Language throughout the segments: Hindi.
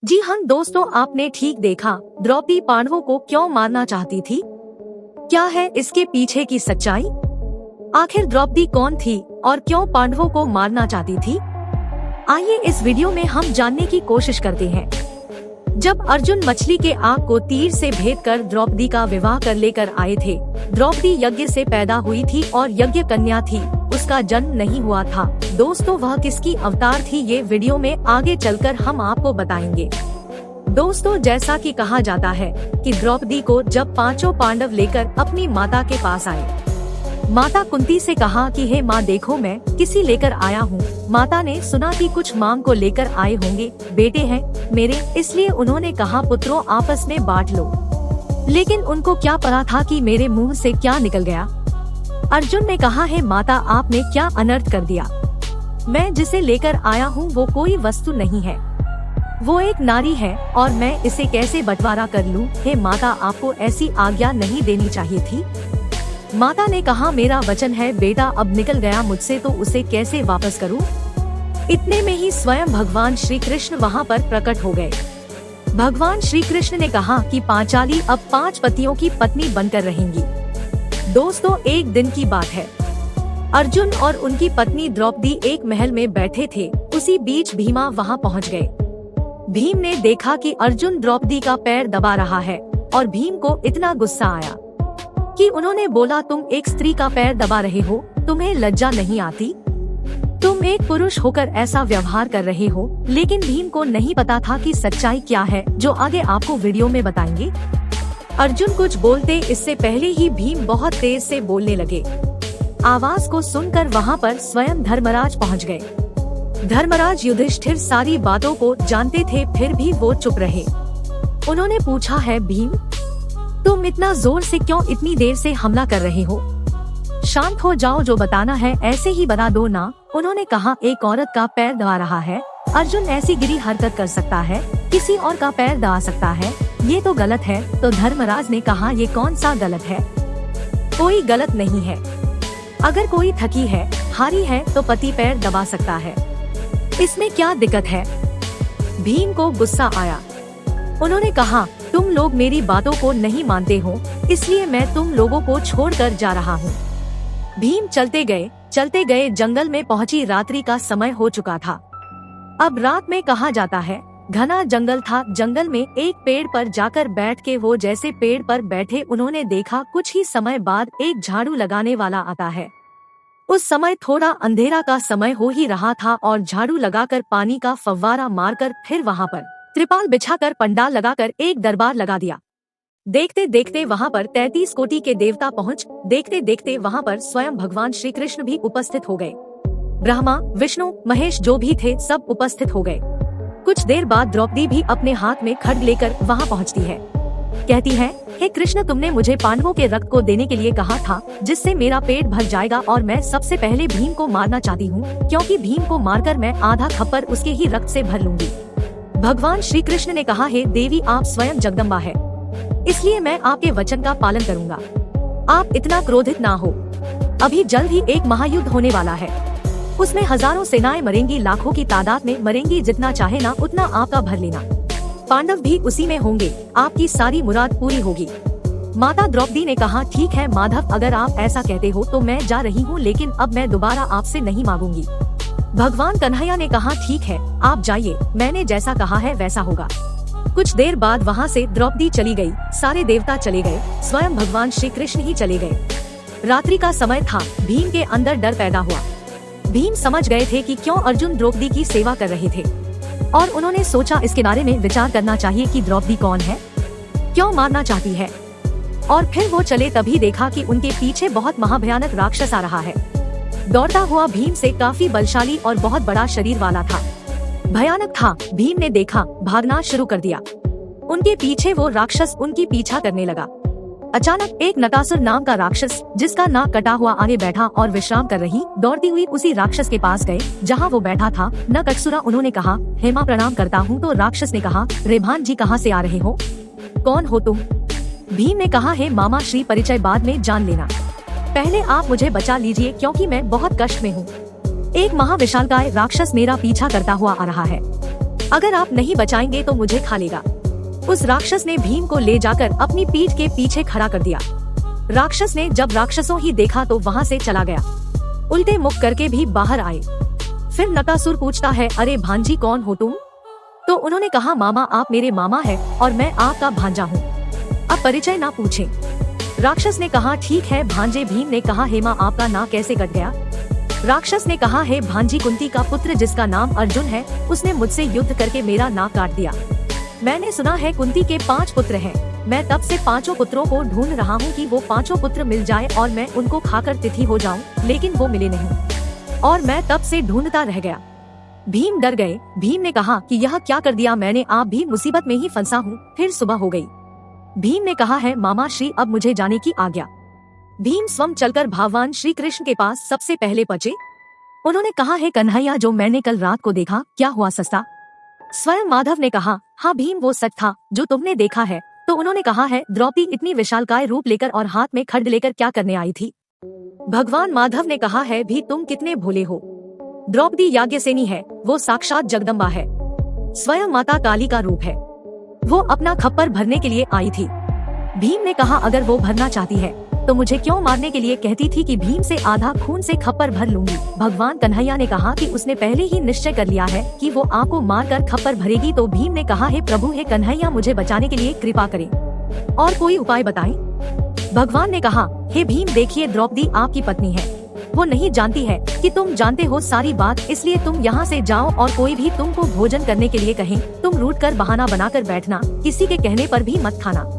जी हाँ दोस्तों, आपने ठीक देखा। द्रौपदी पांडवों को क्यों मारना चाहती थी? क्या है इसके पीछे की सच्चाई? आखिर द्रौपदी कौन थी और क्यों पांडवों को मारना चाहती थी? आइए इस वीडियो में हम जानने की कोशिश करते हैं। जब अर्जुन मछली के आग को तीर से भेद कर द्रौपदी का विवाह कर लेकर आए थे, द्रौपदी यज्ञ से पैदा हुई थी और यज्ञ कन्या थी, उसका जन्म नहीं हुआ था। दोस्तों, वह किसकी अवतार थी, ये वीडियो में आगे चलकर हम आपको बताएंगे। दोस्तों, जैसा कि कहा जाता है कि द्रौपदी को जब पांचों पांडव लेकर अपनी माता के पास आए, माता कुंती से कहा कि हे माँ, देखो मैं किसी लेकर आया हूँ। माता ने सुना कि कुछ मांग को लेकर आए होंगे, बेटे हैं मेरे, इसलिए उन्होंने कहा पुत्रों आपस में बांट लो। लेकिन उनको क्या पता था कि मेरे मुंह से क्या निकल गया। अर्जुन ने कहा, हे माता, आपने क्या अनर्थ कर दिया। मैं जिसे लेकर आया हूँ वो कोई वस्तु नहीं है, वो एक नारी है और मैं इसे कैसे बंटवारा कर लूँ। हे माता, आपको ऐसी आज्ञा नहीं देनी चाहिए थी। माता ने कहा, मेरा वचन है बेटा, अब निकल गया मुझसे तो उसे कैसे वापस करूं? इतने में ही स्वयं भगवान श्री कृष्ण वहां पर प्रकट हो गए। भगवान श्री कृष्ण ने कहा कि पांचाली अब 5 पतियों की पत्नी बनकर रहेंगी। दोस्तों, एक दिन की बात है, अर्जुन और उनकी पत्नी द्रौपदी एक महल में बैठे थे। उसी बीच भीमा वहां पहुंच गए। भीम ने देखा कि अर्जुन द्रौपदी का पैर दबा रहा है और भीम को इतना गुस्सा आया कि उन्होंने बोला, तुम एक स्त्री का पैर दबा रहे हो, तुम्हें लज्जा नहीं आती? तुम एक पुरुष होकर ऐसा व्यवहार कर रहे हो। लेकिन भीम को नहीं पता था कि सच्चाई क्या है, जो आगे आपको वीडियो में बताएंगे। अर्जुन कुछ बोलते इससे पहले ही भीम बहुत तेज से बोलने लगे। आवाज को सुनकर वहाँ पर स्वयं धर्मराज पहुँच गए। धर्मराज युधिष्ठिर सारी बातों को जानते थे, फिर भी वो चुप रहे। उन्होंने पूछा, है भीम, तुम इतना जोर से क्यों इतनी देर से हमला कर रहे हो? शांत हो जाओ, जो बताना है ऐसे ही बता दो ना। उन्होंने कहा, एक औरत का पैर दबा रहा है, अर्जुन ऐसी गिरी हरकत कर सकता है, किसी और का पैर दबा सकता है, ये तो गलत है। तो धर्मराज ने कहा, ये कौन सा गलत है? कोई गलत नहीं है। अगर कोई थकी है, हारी है तो पति पैर दबा सकता है, इसमें क्या दिक्कत है? भीम को गुस्सा आया। उन्होंने कहा, तुम लोग मेरी बातों को नहीं मानते हो, इसलिए मैं तुम लोगों को छोड़कर जा रहा हूँ। भीम चलते गए जंगल में पहुंची। रात्रि का समय हो चुका था। अब रात में कहा जाता है घना जंगल था। जंगल में एक पेड़ पर जाकर बैठ के वो जैसे पेड़ पर बैठे, उन्होंने देखा कुछ ही समय बाद एक झाड़ू लगाने वाला आता है। उस समय थोड़ा अंधेरा का समय हो ही रहा था और झाड़ू लगाकर पानी का फव्वारा मारकर फिर वहाँ पर त्रिपाल बिछाकर पंडाल लगाकर एक दरबार लगा दिया। देखते देखते वहाँ पर 33 कोटि के देवता पहुँच। देखते देखते वहाँ पर स्वयं भगवान श्री कृष्ण भी उपस्थित हो गए। ब्रह्मा, विष्णु, महेश जो भी थे सब उपस्थित हो गए। कुछ देर बाद द्रौपदी भी अपने हाथ में खड्ग लेकर वहाँ पहुँचती है। कहती है, हे कृष्ण, तुमने मुझे पांडवों के रक्त को देने के लिए कहा था, जिससे मेरा पेट भर जाएगा और मैं सबसे पहले भीम को मारना चाहती हूँ, क्योंकि भीम को मारकर मैं आधा खप्पर उसके ही रक्त से भर लूंगी। भगवान श्री कृष्ण ने कहा, हे देवी, आप स्वयं जगदम्बा है, इसलिए मैं आपके वचन का पालन करूंगा। आप इतना क्रोधित ना हो। अभी जल्द ही एक महायुद्ध होने वाला है, उसमें हजारों सेनाएं मरेंगी, लाखों की तादाद में मरेंगी, जितना चाहे ना उतना आपका भर लेना। पांडव भी उसी में होंगे, आपकी सारी मुराद पूरी होगी। माता द्रौपदी ने कहा, ठीक है माधव, अगर आप ऐसा कहते हो तो मैं जा रही हूँ, लेकिन अब मैं दोबारा आपसे नहीं मांगूंगी। भगवान कन्हैया ने कहा, ठीक है आप जाइए, मैंने जैसा कहा है वैसा होगा। कुछ देर बाद वहाँ से द्रौपदी चली गई, सारे देवता चले गए, स्वयं भगवान श्री कृष्ण ही चले गए। रात्रि का समय था। भीम के अंदर डर पैदा हुआ। भीम समझ गए थे कि क्यों अर्जुन द्रौपदी की सेवा कर रहे थे और उन्होंने सोचा इसके बारे में विचार करना चाहिए कि द्रौपदी कौन है, क्यों मारना चाहती है। और फिर वो चले, तभी देखा कि उनके पीछे बहुत महाभयानक राक्षस आ रहा है। दौड़ता हुआ भीम से काफी बलशाली और बहुत बड़ा शरीर वाला था, भयानक था। भीम ने देखा, भागना शुरू कर दिया। उनके पीछे वो राक्षस उनकी पीछा करने लगा। अचानक एक नकासुर नाम का राक्षस, जिसका नाक कटा हुआ, आगे बैठा और विश्राम कर रही दौड़ती हुई उसी राक्षस के पास गए जहाँ वो बैठा था। नकसुरा, उन्होंने कहा, हेमा प्रणाम करता हूँ। तो राक्षस ने कहा, रेभान जी कहाँ से आ रहे हो, कौन हो तुम? भीम ने कहा, हे मामा श्री, परिचय बाद में जान लेना, पहले आप मुझे बचा लीजिए क्योंकि मैं बहुत कष्ट में हूँ। एक महाविशालकाय राक्षस मेरा पीछा करता हुआ आ रहा है। अगर आप नहीं बचाएंगे तो मुझे खा लेगा। उस राक्षस ने भीम को ले जाकर अपनी पीठ के पीछे खड़ा कर दिया। राक्षस ने जब राक्षसों ही देखा तो वहाँ से चला गया। उल्टे मुख करके भी बाहर आए। फिर नकासुर पूछता है, अरे भांजी कौन हो तुम? तो उन्होंने कहा, मामा आप मेरे मामा है और मैं आपका भांजा हूँ, अब परिचय ना पूछें। राक्षस ने कहा, ठीक है भांजे। भीम ने कहा, हेमा आपका नाम कैसे कट गया? राक्षस ने कहा, है भांजी कुंती का पुत्र जिसका नाम अर्जुन है, उसने मुझसे युद्ध करके मेरा नाक काट दिया। मैंने सुना है कुंती के 5 पुत्र हैं। मैं तब से 5 पुत्रों को ढूंढ रहा हूँ कि वो 5 पुत्र मिल जाए और मैं उनको खाकर तिथि हो जाऊँ, लेकिन वो मिले नहीं और मैं तब से ढूंढता रह गया। भीम डर गए। भीम ने कहा कि यह क्या कर दिया मैंने, आप भी मुसीबत में ही फंसा हूँ। फिर सुबह हो गई। भीम ने कहा है, मामा श्री अब मुझे जाने की आज्ञा। भीम स्वयं चलकर भगवान श्री कृष्ण के पास सबसे पहले पहुंचे। उन्होंने कहा है, कन्हैया जो मैंने कल रात को देखा क्या हुआ सस्ता? स्वयं माधव ने कहा, हाँ भीम वो सच था जो तुमने देखा है। तो उन्होंने कहा है, द्रौपदी इतनी विशालकाय रूप लेकर और हाथ में खड्ग लेकर क्या करने आई थी? भगवान माधव ने कहा है, भी तुम कितने भोले हो। द्रौपदी याज्ञसेनी है, वो साक्षात जगदम्बा है, स्वयं माता काली का रूप है। वो अपना खप्पर भरने के लिए आई थी। भीम ने कहा, अगर वो भरना चाहती है तो मुझे क्यों मारने के लिए कहती थी कि भीम से आधा खून से खप्पर भर लूंगी। भगवान कन्हैया ने कहा कि उसने पहले ही निश्चय कर लिया है कि वो आपको मारकर खप्पर भरेगी। तो भीम ने कहा, हे प्रभु हे कन्हैया मुझे बचाने के लिए कृपा करें और कोई उपाय बताएं। भगवान ने कहा, हे भीम देखिए द्रौपदी आपकी पत्नी है, वो नहीं जानती है कि तुम जानते हो सारी बात, इसलिए तुम यहाँ से जाओ और कोई भी तुमको भोजन करने के लिए कहे तुम रूठ कर बहाना बनाकर बैठना, किसी के कहने पर भी मत खाना।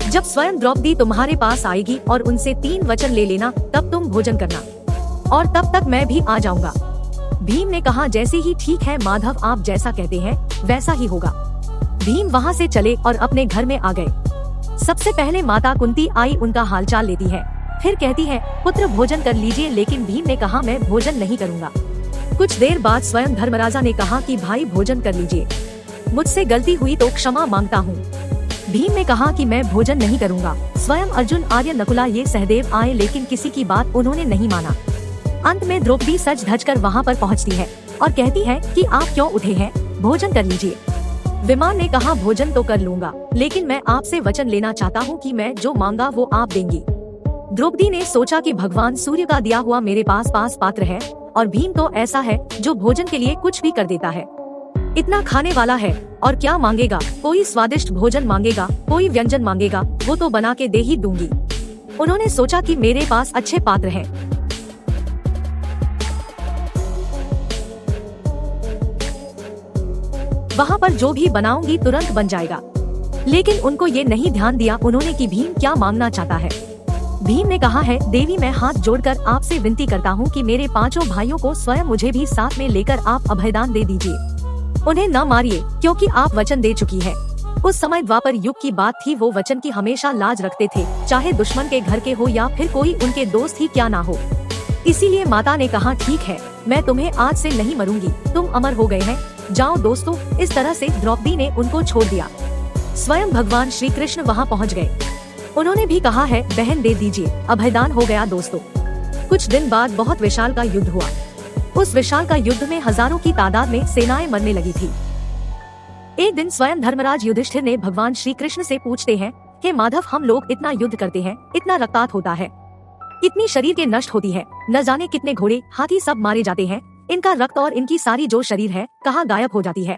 जब स्वयं द्रौपदी तुम्हारे पास आएगी और उनसे 3 वचन ले लेना, तब तुम भोजन करना और तब तक मैं भी आ जाऊंगा। भीम ने कहा, जैसे ही ठीक है माधव, आप जैसा कहते हैं वैसा ही होगा। भीम वहाँ से चले और अपने घर में आ गए। सबसे पहले माता कुंती आई, उनका हालचाल लेती है, फिर कहती है, पुत्र भोजन कर लीजिए। लेकिन भीम ने कहा, मैं भोजन नहीं करूँगा। कुछ देर बाद स्वयं धर्मराजा ने कहा कि भाई भोजन कर लीजिए, मुझसे गलती हुई तो क्षमा मांगता हूँ। भीम ने कहा कि मैं भोजन नहीं करूंगा। स्वयं अर्जुन, आर्य, नकुला ये सहदेव आए, लेकिन किसी की बात उन्होंने नहीं माना। अंत में द्रौपदी सज धज कर वहाँ पर पहुँचती है और कहती है कि आप क्यों उठे हैं, भोजन कर लीजिए। विमान ने कहा, भोजन तो कर लूंगा, लेकिन मैं आपसे वचन लेना चाहता हूँ कि मैं जो मांगा वो आप देंगी। द्रौपदी ने सोचा कि भगवान सूर्य का दिया हुआ मेरे पास पात्र है और भीम तो ऐसा है जो भोजन के लिए कुछ भी कर देता है। इतना खाने वाला है और क्या मांगेगा, कोई स्वादिष्ट भोजन मांगेगा, कोई व्यंजन मांगेगा, वो तो बना के दे ही दूंगी। उन्होंने सोचा कि मेरे पास अच्छे पात्र हैं। वहाँ पर जो भी बनाऊंगी तुरंत बन जाएगा। लेकिन उनको ये नहीं ध्यान दिया उन्होंने कि भीम क्या मांगना चाहता है। भीम ने कहा है, देवी मैं हाथ जोड़कर आपसे विनती करता हूँ कि मेरे 5 भाइयों को स्वयं मुझे भी साथ में लेकर आप अभयदान दे दीजिए। उन्हें न मारिए क्योंकि आप वचन दे चुकी है। उस समय द्वापर युग की बात थी, वो वचन की हमेशा लाज रखते थे, चाहे दुश्मन के घर के हो या फिर कोई उनके दोस्त ही क्या ना हो। इसीलिए माता ने कहा, ठीक है मैं तुम्हें आज से नहीं मरूंगी, तुम अमर हो गए हैं, जाओ दोस्तों। इस तरह से द्रौपदी ने उनको छोड़ दिया। स्वयं भगवान श्री कृष्ण वहाँ पहुँच गए। उन्होंने भी कहा है, बहन दे दीजिए, अभयदान हो गया दोस्तों। कुछ दिन बाद बहुत विशाल का युद्ध हुआ। उस विशाल का युद्ध में हजारों की तादाद में सेनाएं मरने लगी थी। एक दिन स्वयं धर्मराज युधिष्ठिर ने भगवान श्री कृष्ण से पूछते हैं, हे माधव हम लोग इतना युद्ध करते हैं, इतना रक्तपात होता है, इतनी शरीर के नष्ट होती है, न जाने कितने घोड़े हाथी सब मारे जाते हैं, इनका रक्त और इनकी सारी जो शरीर है कहाँ गायब हो जाती है।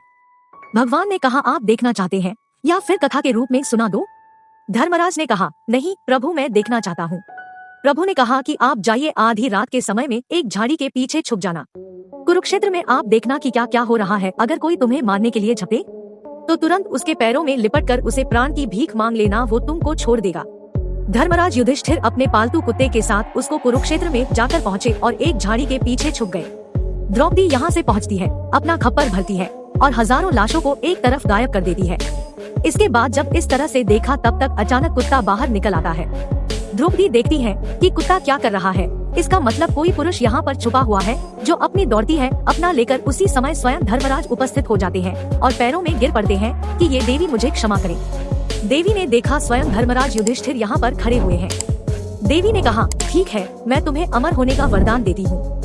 भगवान ने कहा, आप देखना चाहते हैं या फिर कथा के रूप में सुना दो? धर्मराज ने कहा, नहीं प्रभु मैं देखना चाहता हूँ। प्रभु ने कहा कि आप जाइए, आधी रात के समय में एक झाड़ी के पीछे छुप जाना, कुरुक्षेत्र में आप देखना कि क्या क्या हो रहा है। अगर कोई तुम्हें मारने के लिए झपटे तो तुरंत उसके पैरों में लिपट कर उसे प्राण की भीख मांग लेना, वो तुमको छोड़ देगा। धर्मराज युधिष्ठिर अपने पालतू कुत्ते के साथ उसको कुरुक्षेत्र में जाकर पहुँचे और एक झाड़ी के पीछे छुप गए। द्रौपदी यहाँ से पहुँचती है, अपना खप्पर भरती है और हजारों लाशों को एक तरफ गायब कर देती है। इसके बाद जब इस तरह से देखा तब तक अचानक कुत्ता बाहर निकल आता है। द्रौपदी देखती है कि कुत्ता क्या कर रहा है। इसका मतलब कोई पुरुष यहाँ पर छुपा हुआ है जो अपनी दौड़ती है अपना लेकर। उसी समय स्वयं धर्मराज उपस्थित हो जाते हैं और पैरों में गिर पड़ते हैं कि ये देवी मुझे क्षमा करे। देवी ने देखा स्वयं धर्मराज युधिष्ठिर यहाँ पर खड़े हुए हैं। देवी ने कहा, ठीक है मैं तुम्हें अमर होने का वरदान देती हूँ।